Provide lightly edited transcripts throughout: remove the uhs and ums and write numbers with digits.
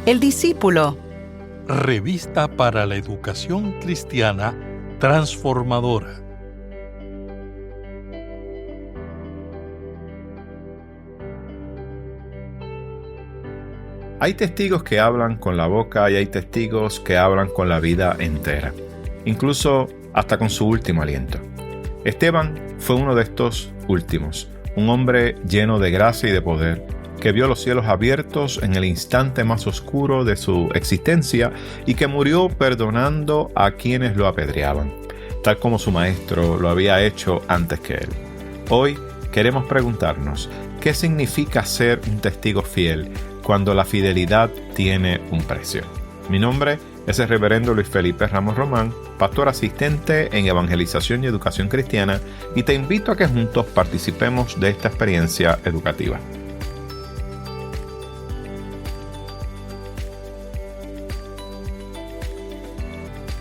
El discípulo. Revista para la educación cristiana transformadora. Hay testigos que hablan con la boca y hay testigos que hablan con la vida entera, incluso hasta con su último aliento. Esteban fue uno de estos últimos, un hombre lleno de gracia y de poder, que vio los cielos abiertos en el instante más oscuro de su existencia y que murió perdonando a quienes lo apedreaban, tal como su maestro lo había hecho antes que él. Hoy queremos preguntarnos, ¿qué significa ser un testigo fiel cuando la fidelidad tiene un precio? Mi nombre es el reverendo Luis Felipe Ramos Román, pastor asistente en Evangelización y Educación Cristiana, y te invito a que juntos participemos de esta experiencia educativa.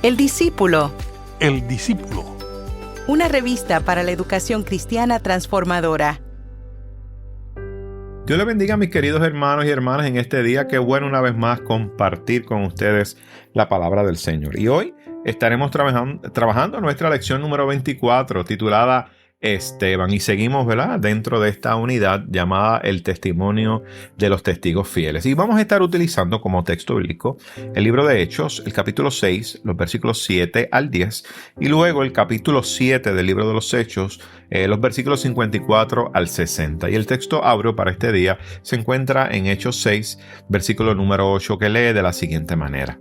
El discípulo. El discípulo. Una revista para la educación cristiana transformadora. Dios les bendiga, mis queridos hermanos y hermanas, en este día. Qué bueno una vez más compartir con ustedes la palabra del Señor. Y hoy estaremos trabajando nuestra lección número 24, titulada Esteban. Y seguimos, ¿verdad?, dentro de esta unidad llamada el testimonio de los testigos fieles. Y vamos a estar utilizando como texto bíblico el libro de Hechos, el capítulo 6, los versículos 7 al 10, y luego el capítulo 7 del libro de los Hechos, los versículos 54 al 60. Y el texto áureo para este día se encuentra en Hechos 6, versículo número 8, que lee de la siguiente manera.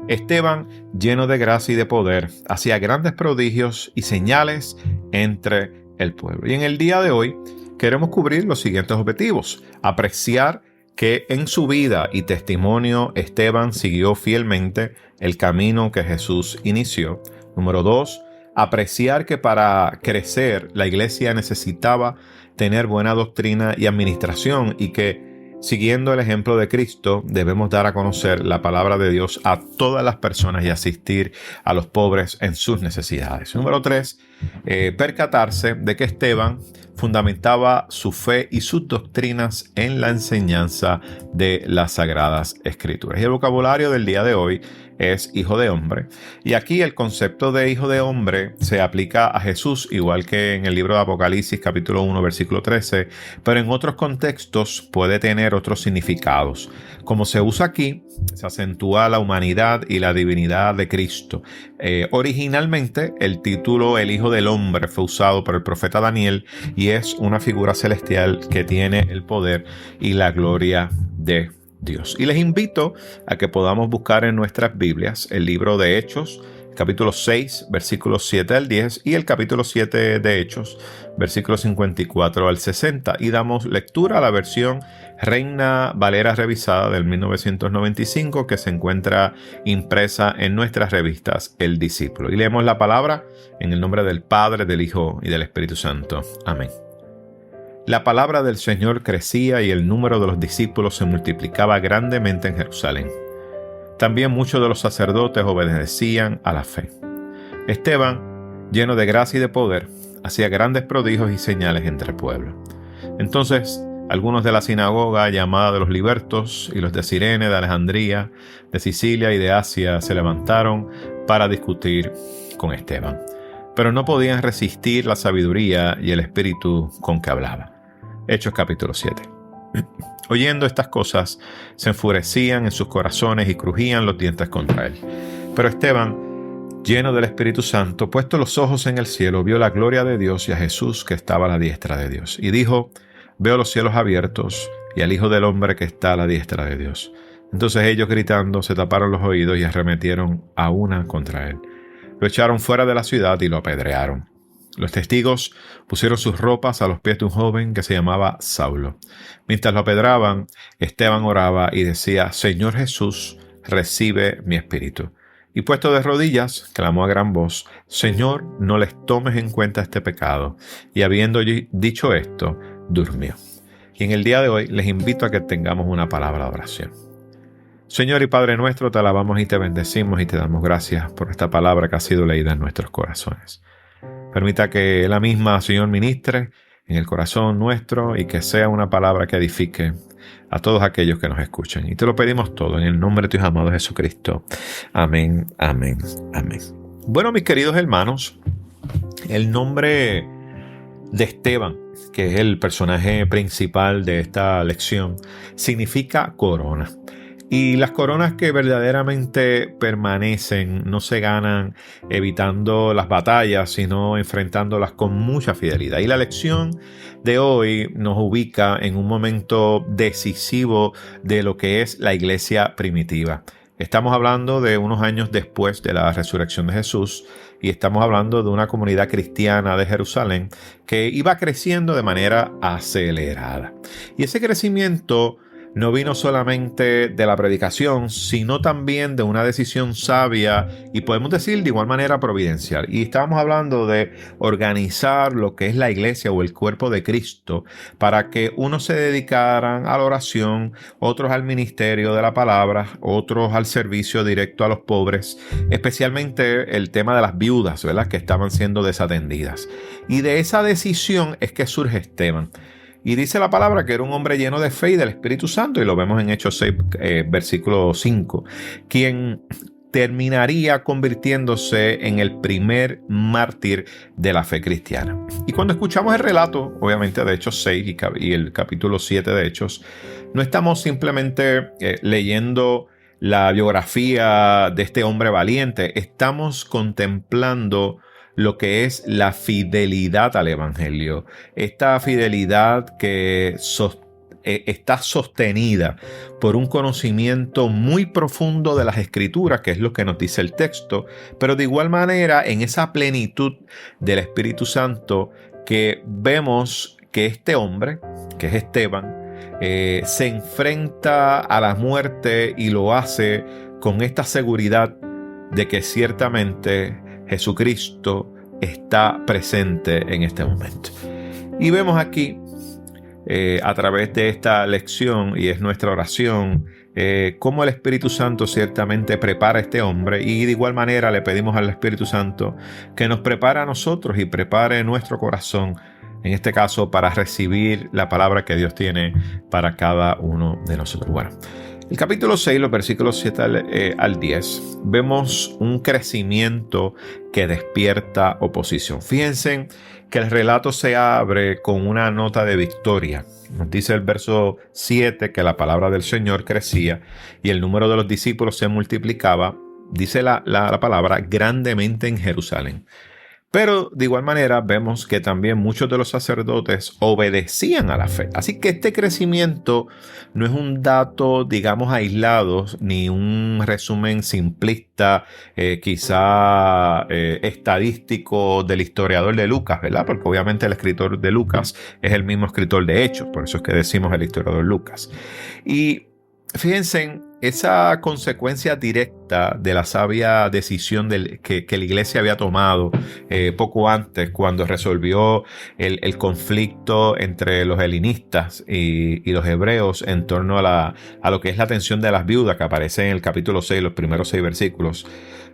Esteban, lleno de gracia y de poder, hacía grandes prodigios y señales entre el pueblo. Y en el día de hoy queremos cubrir los siguientes objetivos. Apreciar que en su vida y testimonio Esteban siguió fielmente el camino que Jesús inició. Número 2, apreciar que para crecer la iglesia necesitaba tener buena doctrina y administración y que siguiendo el ejemplo de Cristo, debemos dar a conocer la palabra de Dios a todas las personas y asistir a los pobres en sus necesidades. Número 3, percatarse de que Esteban fundamentaba su fe y sus doctrinas en la enseñanza de las Sagradas Escrituras. Y el vocabulario del día de hoy es hijo de hombre. Y aquí el concepto de hijo de hombre se aplica a Jesús, igual que en el libro de Apocalipsis, capítulo 1, versículo 13, pero en otros contextos puede tener otros significados. Como se usa aquí, se acentúa la humanidad y la divinidad de Cristo. Originalmente, el título el hijo del hombre fue usado por el profeta Daniel y es una figura celestial que tiene el poder y la gloria de Dios. Y les invito a que podamos buscar en nuestras Biblias el libro de Hechos, capítulo 6, versículos 7 al 10 y el capítulo 7 de Hechos, versículos 54 al 60. Y damos lectura a la versión Reina Valera revisada del 1995 que se encuentra impresa en nuestras revistas El Discípulo. Y leemos la palabra en el nombre del Padre, del Hijo y del Espíritu Santo. Amén. La palabra del Señor crecía y el número de los discípulos se multiplicaba grandemente en Jerusalén. También muchos de los sacerdotes obedecían a la fe. Esteban, lleno de gracia y de poder, hacía grandes prodigios y señales entre el pueblo. Entonces, algunos de la sinagoga llamada de los libertos y los de Cirene, de Alejandría, de Sicilia y de Asia se levantaron para discutir con Esteban, pero no podían resistir la sabiduría y el espíritu con que hablaba. Hechos capítulo 7. Oyendo estas cosas, se enfurecían en sus corazones y crujían los dientes contra él. Pero Esteban, lleno del Espíritu Santo, puesto los ojos en el cielo, vio la gloria de Dios y a Jesús que estaba a la diestra de Dios. Y dijo, veo los cielos abiertos y al Hijo del Hombre que está a la diestra de Dios. Entonces ellos gritando se taparon los oídos y arremetieron a una contra él. Lo echaron fuera de la ciudad y lo apedrearon. Los testigos pusieron sus ropas a los pies de un joven que se llamaba Saulo. Mientras lo apedraban, Esteban oraba y decía, Señor Jesús, recibe mi espíritu. Y puesto de rodillas, clamó a gran voz, Señor, no les tomes en cuenta este pecado. Y habiendo dicho esto, durmió. Y en el día de hoy les invito a que tengamos una palabra de oración. Señor y Padre nuestro, te alabamos y te bendecimos y te damos gracias por esta palabra que ha sido leída en nuestros corazones. Permita que la misma, Señor, ministre en el corazón nuestro y que sea una palabra que edifique a todos aquellos que nos escuchan. Y te lo pedimos todo en el nombre de tu Hijo amado Jesucristo. Amén, amén, amén. Bueno, mis queridos hermanos, el nombre de Esteban, que es el personaje principal de esta lección, significa corona. Y las coronas que verdaderamente permanecen no se ganan evitando las batallas, sino enfrentándolas con mucha fidelidad. Y la lección de hoy nos ubica en un momento decisivo de lo que es la iglesia primitiva. Estamos hablando de unos años después de la resurrección de Jesús y estamos hablando de una comunidad cristiana de Jerusalén que iba creciendo de manera acelerada. Y ese crecimiento no vino solamente de la predicación, sino también de una decisión sabia y podemos decir de igual manera providencial. Y estábamos hablando de organizar lo que es la iglesia o el cuerpo de Cristo para que unos se dedicaran a la oración, otros al ministerio de la palabra, otros al servicio directo a los pobres, especialmente el tema de las viudas, ¿verdad?, que estaban siendo desatendidas. Y de esa decisión es que surge Esteban. Y dice la palabra que era un hombre lleno de fe y del Espíritu Santo, y lo vemos en Hechos 6, versículo 5, quien terminaría convirtiéndose en el primer mártir de la fe cristiana. Y cuando escuchamos el relato, obviamente de Hechos 6 y el capítulo 7 de Hechos, no estamos simplemente leyendo la biografía de este hombre valiente, estamos contemplando lo que es la fidelidad al Evangelio. Esta fidelidad que está sostenida por un conocimiento muy profundo de las Escrituras, que es lo que nos dice el texto, pero de igual manera en esa plenitud del Espíritu Santo que vemos que este hombre, que es Esteban, se enfrenta a la muerte y lo hace con esta seguridad de que ciertamente Jesucristo está presente en este momento. Y vemos aquí a través de esta lección, y es nuestra oración, cómo el Espíritu Santo ciertamente prepara a este hombre, y de igual manera le pedimos al Espíritu Santo que nos prepare a nosotros y prepare nuestro corazón, en este caso para recibir la palabra que Dios tiene para cada uno de nosotros. Bueno, el capítulo 6, los versículos 7 al 10, vemos un crecimiento que despierta oposición. Fíjense que el relato se abre con una nota de victoria. Nos dice el verso 7 que la palabra del Señor crecía y el número de los discípulos se multiplicaba, dice la palabra, grandemente en Jerusalén. Pero de igual manera vemos que también muchos de los sacerdotes obedecían a la fe. Así que este crecimiento no es un dato, digamos, aislado, ni un resumen simplista, quizá estadístico del historiador de Lucas, ¿verdad? Porque obviamente el escritor de Lucas es el mismo escritor de Hechos, por eso es que decimos el historiador Lucas. Y fíjense, esa consecuencia directa de la sabia decisión que la iglesia había tomado poco antes, cuando resolvió el conflicto entre los helenistas y los hebreos en torno a lo que es la tensión de las viudas, que aparece en el capítulo 6, los primeros 6 versículos.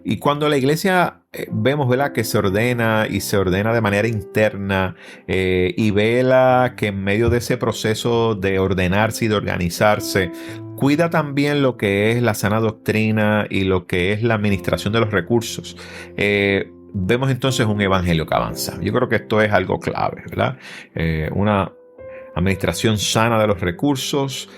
Y cuando la iglesia vemos, ¿verdad?, que se ordena de manera interna y vela que en medio de ese proceso de ordenarse y de organizarse, cuida también lo que es la sana doctrina y lo que es la administración de los recursos. Vemos entonces un evangelio que avanza. Yo creo que esto es algo clave, ¿verdad? Una administración sana de los recursos,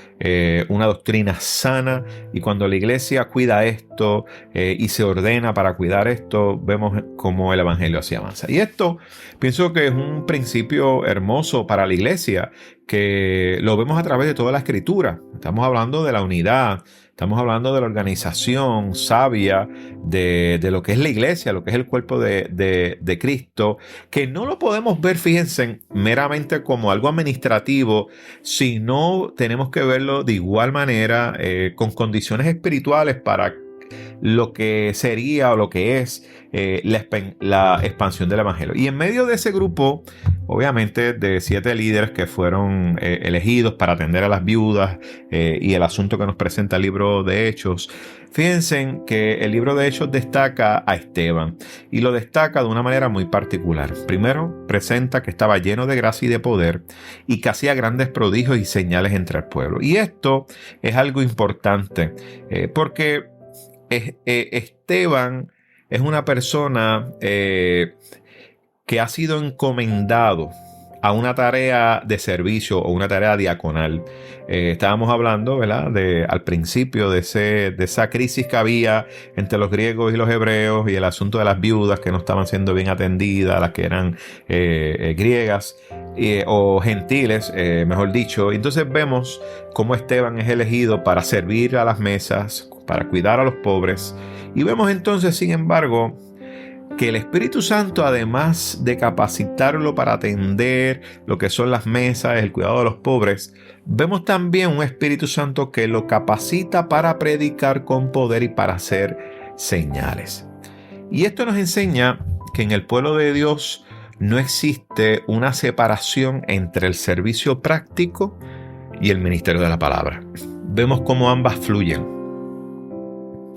una doctrina sana, y cuando la iglesia cuida esto y se ordena para cuidar esto, vemos cómo el evangelio así avanza. Y esto pienso que es un principio hermoso para la iglesia, que lo vemos a través de toda la escritura. Estamos hablando de la unidad, estamos hablando de la organización sabia de lo que es la iglesia, lo que es el cuerpo de Cristo, que no lo podemos ver, fíjense, meramente como algo administrativo, sino tenemos que verlo de igual manera con condiciones espirituales para lo que sería o lo que es la expansión del evangelio. Y en medio de ese grupo, obviamente, de 7 líderes que fueron elegidos para atender a las viudas y el asunto que nos presenta el libro de Hechos, fíjense que el libro de Hechos destaca a Esteban y lo destaca de una manera muy particular. Primero, presenta que estaba lleno de gracia y de poder y que hacía grandes prodigios y señales entre el pueblo. Y esto es algo importante porque Esteban es una persona que ha sido encomendado a una tarea de servicio o una tarea diaconal. Estábamos hablando, ¿verdad?, al principio de esa crisis que había entre los griegos y los hebreos y el asunto de las viudas que no estaban siendo bien atendidas, las que eran griegas o gentiles, mejor dicho. Entonces vemos cómo Esteban es elegido para servir a las mesas, para cuidar a los pobres. Y vemos entonces, sin embargo, que el Espíritu Santo, además de capacitarlo para atender lo que son las mesas, el cuidado de los pobres, vemos también un Espíritu Santo que lo capacita para predicar con poder y para hacer señales. Y esto nos enseña que en el pueblo de Dios no existe una separación entre el servicio práctico y el ministerio de la palabra. Vemos cómo ambas fluyen,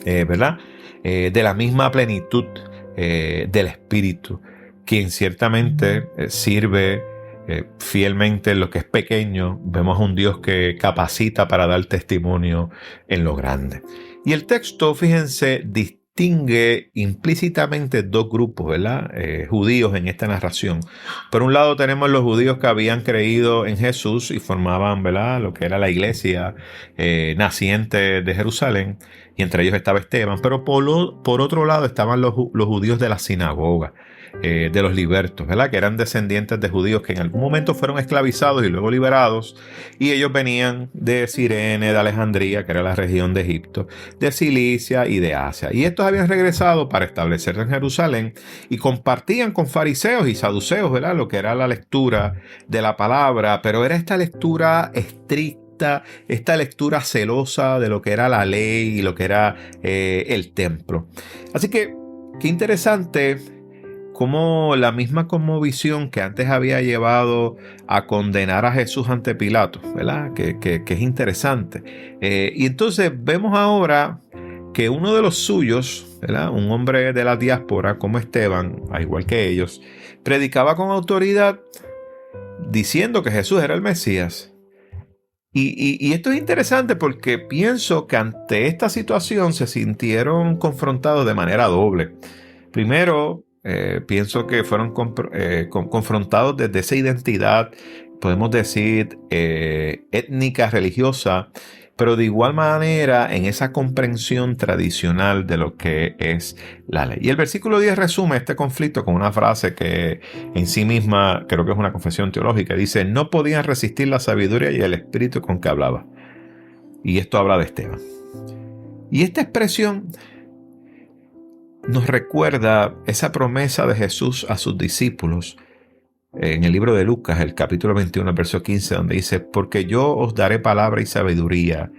¿verdad? De la misma plenitud del Espíritu, quien ciertamente sirve fielmente en lo que es pequeño. Vemos a un Dios que capacita para dar testimonio en lo grande. Y el texto, fíjense, distingue implícitamente dos grupos, ¿verdad? Judíos en esta narración. Por un lado tenemos los judíos que habían creído en Jesús y formaban, ¿verdad?, lo que era la iglesia naciente de Jerusalén, y entre ellos estaba Esteban. Pero por otro lado estaban los judíos de la sinagoga, de los libertos, ¿verdad?, que eran descendientes de judíos que en algún momento fueron esclavizados y luego liberados, y ellos venían de Cirene, de Alejandría, que era la región de Egipto, de Cilicia y de Asia. Y estos habían regresado para establecerse en Jerusalén y compartían con fariseos y saduceos, ¿verdad?, lo que era la lectura de la palabra, pero era esta lectura estricta, esta lectura celosa de lo que era la ley y lo que era el templo. Así que, qué interesante cómo la misma cosmovisión que antes había llevado a condenar a Jesús ante Pilato, ¿verdad?, que es interesante. Y entonces vemos ahora que uno de los suyos, ¿verdad?, un hombre de la diáspora como Esteban, al igual que ellos, predicaba con autoridad diciendo que Jesús era el Mesías. Y esto es interesante porque pienso que ante esta situación se sintieron confrontados de manera doble. Primero, pienso que fueron confrontados desde esa identidad, podemos decir, étnica, religiosa, pero de igual manera en esa comprensión tradicional de lo que es la ley. Y el versículo 10 resume este conflicto con una frase que en sí misma creo que es una confesión teológica. Dice: no podían resistir la sabiduría y el espíritu con que hablaba. Y esto habla de Esteban. Y esta expresión nos recuerda esa promesa de Jesús a sus discípulos en el libro de Lucas, el capítulo 21, verso 15, donde dice: porque yo os daré palabra y sabiduría,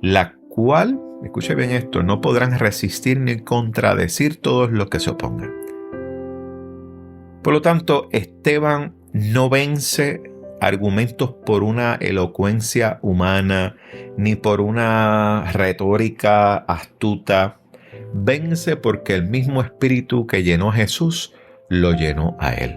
la cual, escuche bien esto, no podrán resistir ni contradecir todos los que se opongan. Por lo tanto, Esteban no vence argumentos por una elocuencia humana, ni por una retórica astuta. Vence porque el mismo espíritu que llenó a Jesús lo llenó a él.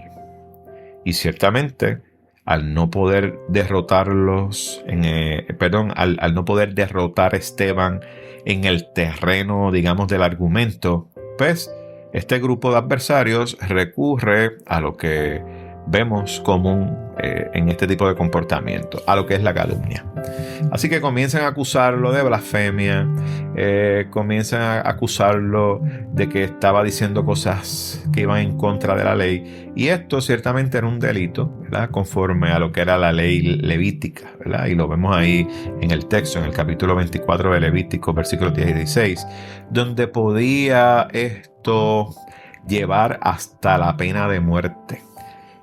Y ciertamente, al no poder derrotarlos, al no poder derrotar a Esteban en el terreno, digamos, del argumento, pues este grupo de adversarios recurre a lo que vemos común en este tipo de comportamiento, a lo que es la calumnia. Así que comienzan a acusarlo de blasfemia, comienzan a acusarlo de que estaba diciendo cosas que iban en contra de la ley, y esto ciertamente era un delito, ¿verdad?, conforme a lo que era la ley levítica, ¿verdad? Y lo vemos ahí en el texto, en el capítulo 24 de Levítico, versículos 10 y 16, donde podía esto llevar hasta la pena de muerte.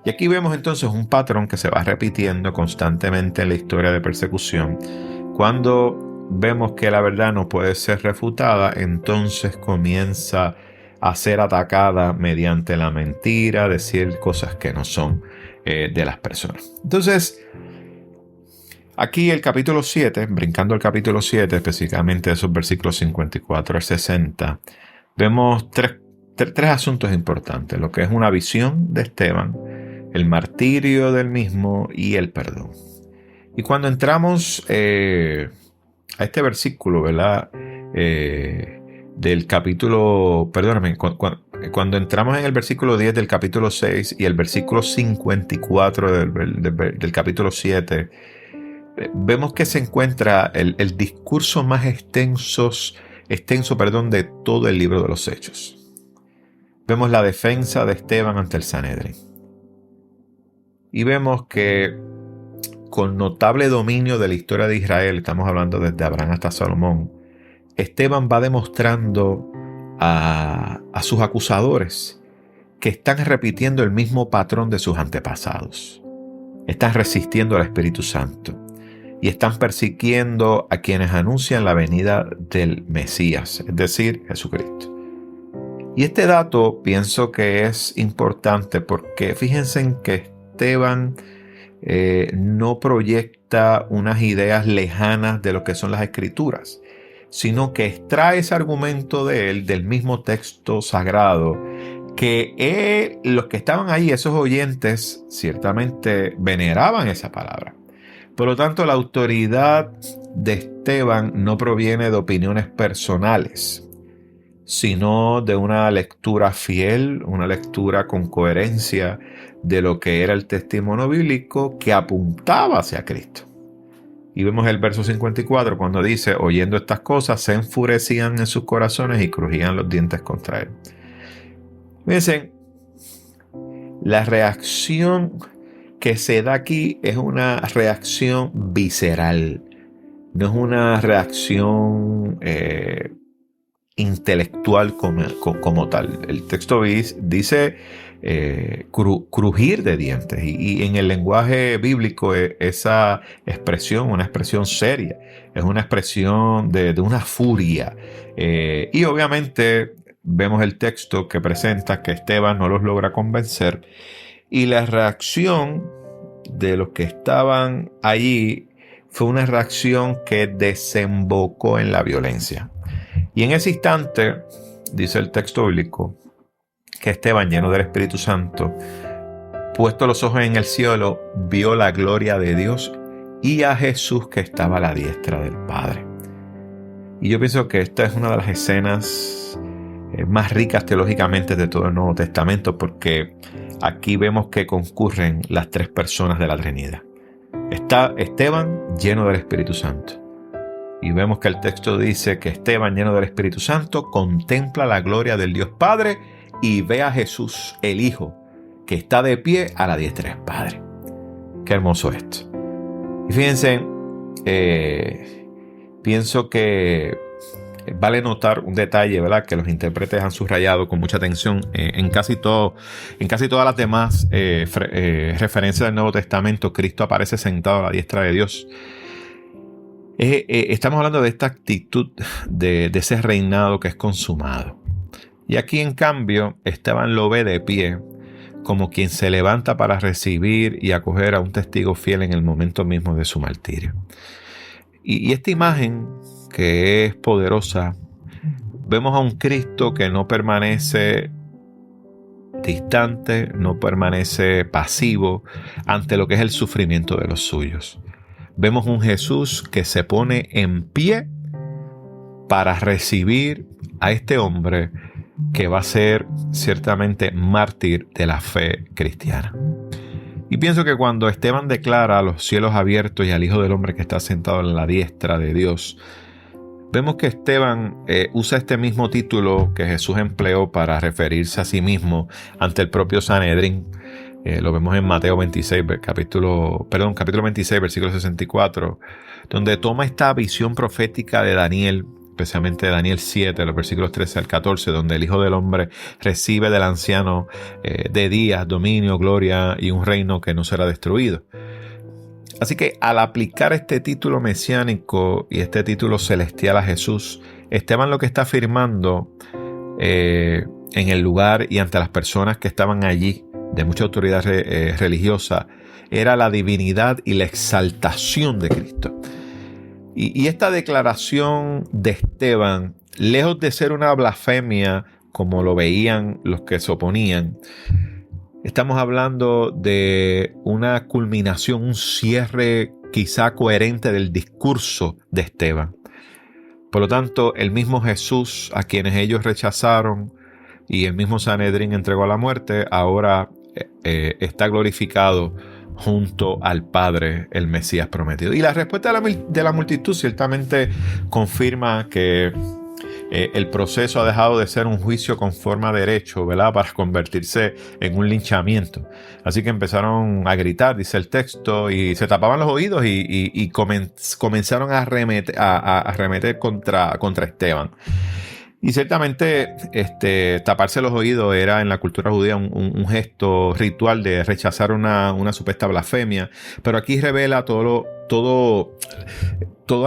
Y aquí vemos entonces un patrón que se va repitiendo constantemente en la historia de persecución. Cuando vemos que la verdad no puede ser refutada, entonces comienza a ser atacada mediante la mentira, decir cosas que no son de las personas. Entonces, aquí el capítulo 7, brincando al capítulo 7, específicamente esos versículos 54 al 60, vemos tres asuntos importantes, lo que es una visión de Esteban, el martirio del mismo y el perdón. Y cuando entramos a este versículo, ¿verdad? Del capítulo, perdóname, cuando entramos en el versículo 10 del capítulo 6 y el versículo 54 del capítulo 7, vemos que se encuentra el discurso más extenso, de todo el libro de los Hechos. Vemos la defensa de Esteban ante el Sanedrín. Y vemos que con notable dominio de la historia de Israel, estamos hablando desde Abraham hasta Salomón, Esteban va demostrando a sus acusadores que están repitiendo el mismo patrón de sus antepasados. Están resistiendo al Espíritu Santo y están persiguiendo a quienes anuncian la venida del Mesías, es decir, Jesucristo. Y este dato pienso que es importante porque fíjense en que Esteban no proyecta unas ideas lejanas de lo que son las Escrituras, sino que extrae ese argumento de él, del mismo texto sagrado, que los que estaban ahí, esos oyentes, ciertamente veneraban esa palabra. Por lo tanto, la autoridad de Esteban no proviene de opiniones personales, sino de una lectura fiel, una lectura con coherencia de lo que era el testimonio bíblico que apuntaba hacia Cristo. Y vemos el verso 54 cuando dice, oyendo estas cosas, se enfurecían en sus corazones y crujían los dientes contra él. Fíjense, la reacción que se da aquí es una reacción visceral, no es una reacción intelectual como tal. El texto dice crujir de dientes y en el lenguaje bíblico esa expresión, una expresión seria, es una expresión de una furia y obviamente vemos el texto que presenta que Esteban no los logra convencer y la reacción de los que estaban allí fue una reacción que desembocó en la violencia. Y en ese instante, dice el texto bíblico, que Esteban, lleno del Espíritu Santo, puesto los ojos en el cielo, vio la gloria de Dios y a Jesús que estaba a la diestra del Padre. Y yo pienso que esta es una de las escenas más ricas teológicamente de todo el Nuevo Testamento, porque aquí vemos que concurren las tres personas de la Trinidad. Está Esteban lleno del Espíritu Santo. Y vemos que el texto dice que Esteban, lleno del Espíritu Santo, contempla la gloria del Dios Padre y ve a Jesús, el Hijo, que está de pie a la diestra del Padre. Qué hermoso esto. Y fíjense, pienso que vale notar un detalle, ¿verdad?, que los intérpretes han subrayado con mucha atención en casi todas las demás referencias del Nuevo Testamento. Cristo aparece sentado a la diestra de Dios. Estamos hablando de esta actitud de ese reinado que es consumado. Y aquí, en cambio, Esteban lo ve de pie, como quien se levanta para recibir y acoger a un testigo fiel en el momento mismo de su martirio. Y esta imagen, que es poderosa, vemos a un Cristo que no permanece distante, no permanece pasivo ante lo que es el sufrimiento de los suyos. Vemos un Jesús que se pone en pie para recibir a este hombre que va a ser ciertamente mártir de la fe cristiana. Y pienso que cuando Esteban declara a los cielos abiertos y al Hijo del Hombre que está sentado en la diestra de Dios, vemos que Esteban usa este mismo título que Jesús empleó para referirse a sí mismo ante el propio Sanedrín. Lo vemos en Mateo 26, capítulo 26, versículo 64, donde toma esta visión profética de Daniel, especialmente de Daniel 7, los versículos 13 al 14, donde el Hijo del Hombre recibe del anciano de días, dominio, gloria y un reino que no será destruido. Así que al aplicar este título mesiánico y este título celestial a Jesús, Esteban lo que está afirmando en el lugar y ante las personas que estaban allí, de mucha autoridad religiosa, era la divinidad y la exaltación de Cristo. Y esta declaración de Esteban, lejos de ser una blasfemia como lo veían los que se oponían, estamos hablando de una culminación, un cierre quizá coherente del discurso de Esteban. Por lo tanto, el mismo Jesús, a quienes ellos rechazaron y el mismo Sanedrín entregó a la muerte, ahora está glorificado junto al Padre, el Mesías prometido. Y la respuesta de la multitud ciertamente confirma que el proceso ha dejado de ser un juicio con forma de derecho, ¿verdad?, para convertirse en un linchamiento. Así que empezaron a gritar, dice el texto, y se tapaban los oídos y comenzaron a arremeter contra Esteban. Y ciertamente taparse los oídos era en la cultura judía un gesto ritual de rechazar una supuesta blasfemia, pero aquí revela toda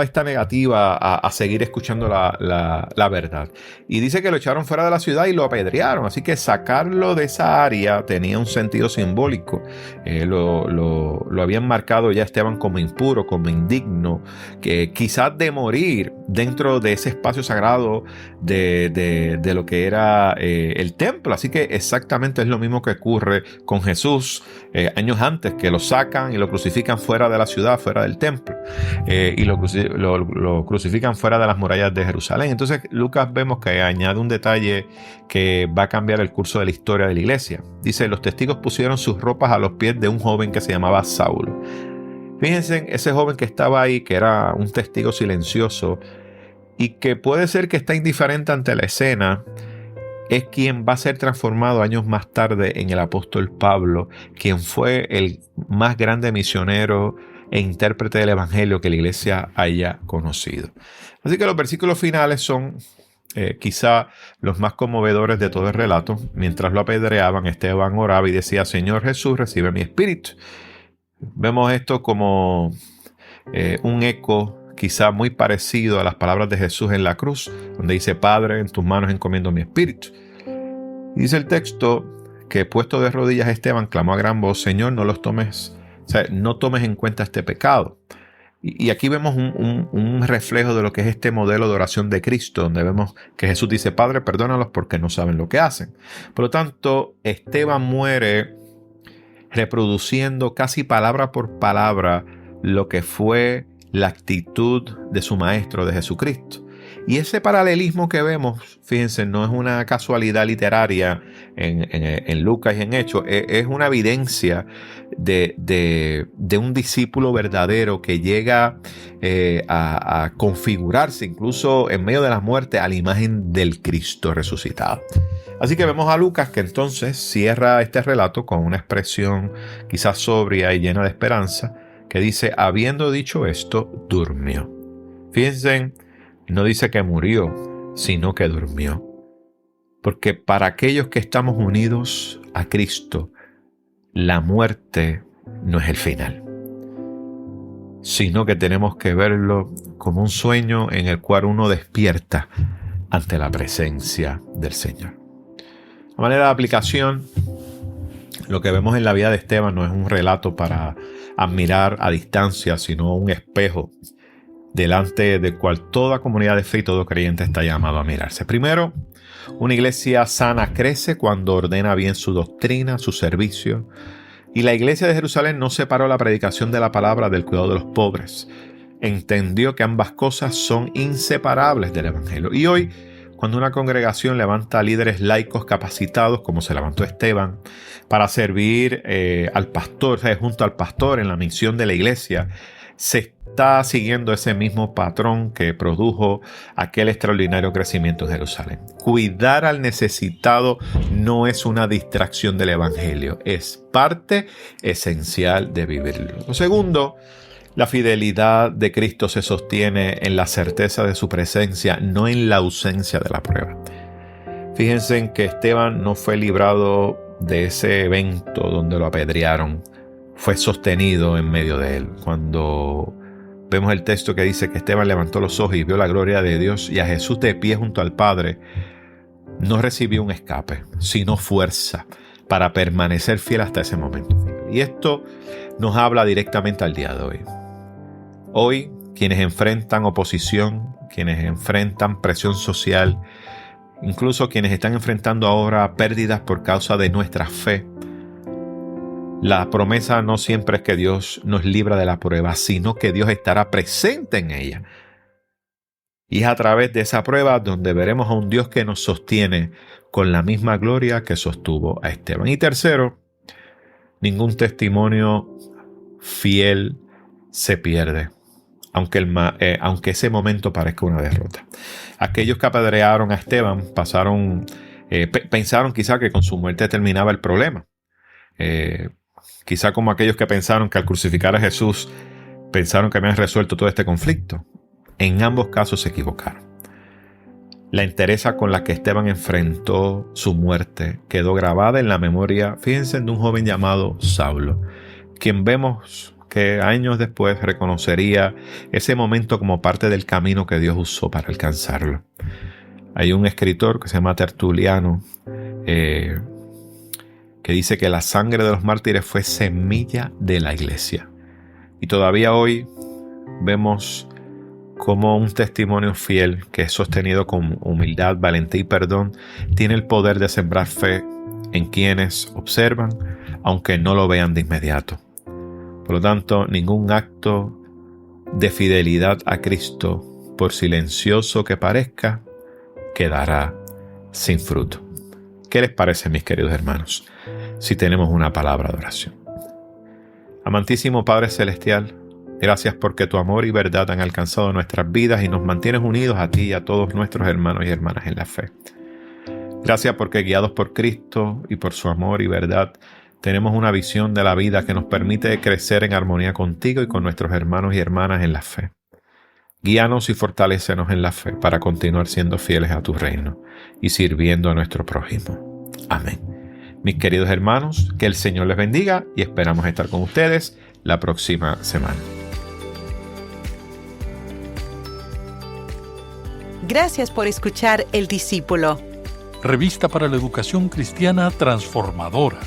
esta negativa a seguir escuchando la verdad. Y dice que lo echaron fuera de la ciudad y lo apedrearon. Así que sacarlo de esa área tenía un sentido simbólico. Lo habían marcado ya Esteban como impuro, como indigno, que quizás de morir dentro de ese espacio sagrado de lo que era el templo. Así que exactamente es lo mismo que ocurre con Jesús años antes, que lo sacan y lo crucifican fuera de la ciudad, fuera del templo, y lo crucifican fuera de las murallas de Jerusalén. Entonces Lucas vemos que añade un detalle que va a cambiar el curso de la historia de la iglesia. Dice: los testigos pusieron sus ropas a los pies de un joven que se llamaba Saulo. Fíjense, ese joven que estaba ahí, que era un testigo silencioso y que puede ser que está indiferente ante la escena, es quien va a ser transformado años más tarde en el apóstol Pablo, quien fue el más grande misionero e intérprete del evangelio que la iglesia haya conocido. Así que los versículos finales son quizá los más conmovedores de todo el relato. Mientras lo apedreaban, Esteban oraba y decía: Señor Jesús, recibe mi espíritu. Vemos esto como un eco quizá muy parecido a las palabras de Jesús en la cruz, donde dice: Padre, en tus manos encomiendo mi espíritu. Y dice el texto que, puesto de rodillas, Esteban clamó a gran voz: Señor, no los tomes. O sea, no tomes en cuenta este pecado. Y aquí vemos un reflejo de lo que es este modelo de oración de Cristo, donde vemos que Jesús dice: Padre, perdónalos porque no saben lo que hacen. Por lo tanto, Esteban muere reproduciendo casi palabra por palabra lo que fue la actitud de su maestro, de Jesucristo. Y ese paralelismo que vemos, fíjense, no es una casualidad literaria en Lucas y en Hechos, es una evidencia de un discípulo verdadero que llega a configurarse incluso en medio de la muerte a la imagen del Cristo resucitado. Así que vemos a Lucas, que entonces cierra este relato con una expresión quizás sobria y llena de esperanza, que dice: habiendo dicho esto, durmió. Fíjense, no dice que murió, sino que durmió. Porque para aquellos que estamos unidos a Cristo, la muerte no es el final, sino que tenemos que verlo como un sueño en el cual uno despierta ante la presencia del Señor. De manera de aplicación, lo que vemos en la vida de Esteban no es un relato para admirar a distancia, sino un espejo delante del cual toda comunidad de fe y todo creyente está llamado a mirarse. Primero, una iglesia sana crece cuando ordena bien su doctrina, su servicio. Y la iglesia de Jerusalén no separó la predicación de la palabra del cuidado de los pobres. Entendió que ambas cosas son inseparables del evangelio. Y hoy, cuando una congregación levanta líderes laicos capacitados, como se levantó Esteban, para servir al pastor, junto al pastor en la misión de la iglesia, se está siguiendo ese mismo patrón que produjo aquel extraordinario crecimiento en Jerusalén. Cuidar al necesitado no es una distracción del evangelio, es parte esencial de vivirlo. Lo segundo, la fidelidad de Cristo se sostiene en la certeza de su presencia, no en la ausencia de la prueba. Fíjense en que Esteban no fue librado de ese evento donde lo apedrearon fue sostenido en medio de él. Cuando vemos el texto que dice que Esteban levantó los ojos y vio la gloria de Dios y a Jesús de pie junto al Padre, no recibió un escape, sino fuerza para permanecer fiel hasta ese momento. Y esto nos habla directamente al día de hoy. Hoy, quienes enfrentan oposición, quienes enfrentan presión social, incluso quienes están enfrentando ahora pérdidas por causa de nuestra fe, la promesa no siempre es que Dios nos libra de la prueba, sino que Dios estará presente en ella. Y es a través de esa prueba donde veremos a un Dios que nos sostiene con la misma gloria que sostuvo a Esteban. Y tercero, ningún testimonio fiel se pierde, aunque ese momento parezca una derrota. Aquellos que apedrearon a Esteban pensaron quizá que con su muerte terminaba el problema. Quizá como aquellos que pensaron que al crucificar a Jesús pensaron que habían resuelto todo este conflicto. En ambos casos se equivocaron. La entereza con la que Esteban enfrentó su muerte quedó grabada en la memoria, fíjense, de un joven llamado Saulo, quien vemos que años después reconocería ese momento como parte del camino que Dios usó para alcanzarlo. Hay un escritor que se llama Tertuliano, que dice que la sangre de los mártires fue semilla de la iglesia. Y todavía hoy vemos como un testimonio fiel que es sostenido con humildad, valentía y perdón tiene el poder de sembrar fe en quienes observan, aunque no lo vean de inmediato. Por lo tanto, ningún acto de fidelidad a Cristo, por silencioso que parezca, quedará sin fruto. ¿Qué les parece, mis queridos hermanos, si tenemos una palabra de oración? Amantísimo Padre Celestial, gracias porque tu amor y verdad han alcanzado nuestras vidas y nos mantienes unidos a ti y a todos nuestros hermanos y hermanas en la fe. Gracias porque guiados por Cristo y por su amor y verdad, tenemos una visión de la vida que nos permite crecer en armonía contigo y con nuestros hermanos y hermanas en la fe. Guíanos y fortalécenos en la fe para continuar siendo fieles a tu reino y sirviendo a nuestro prójimo. Amén. Mis queridos hermanos, que el Señor les bendiga y esperamos estar con ustedes la próxima semana. Gracias por escuchar El Discípulo. Revista para la Educación Cristiana Transformadora.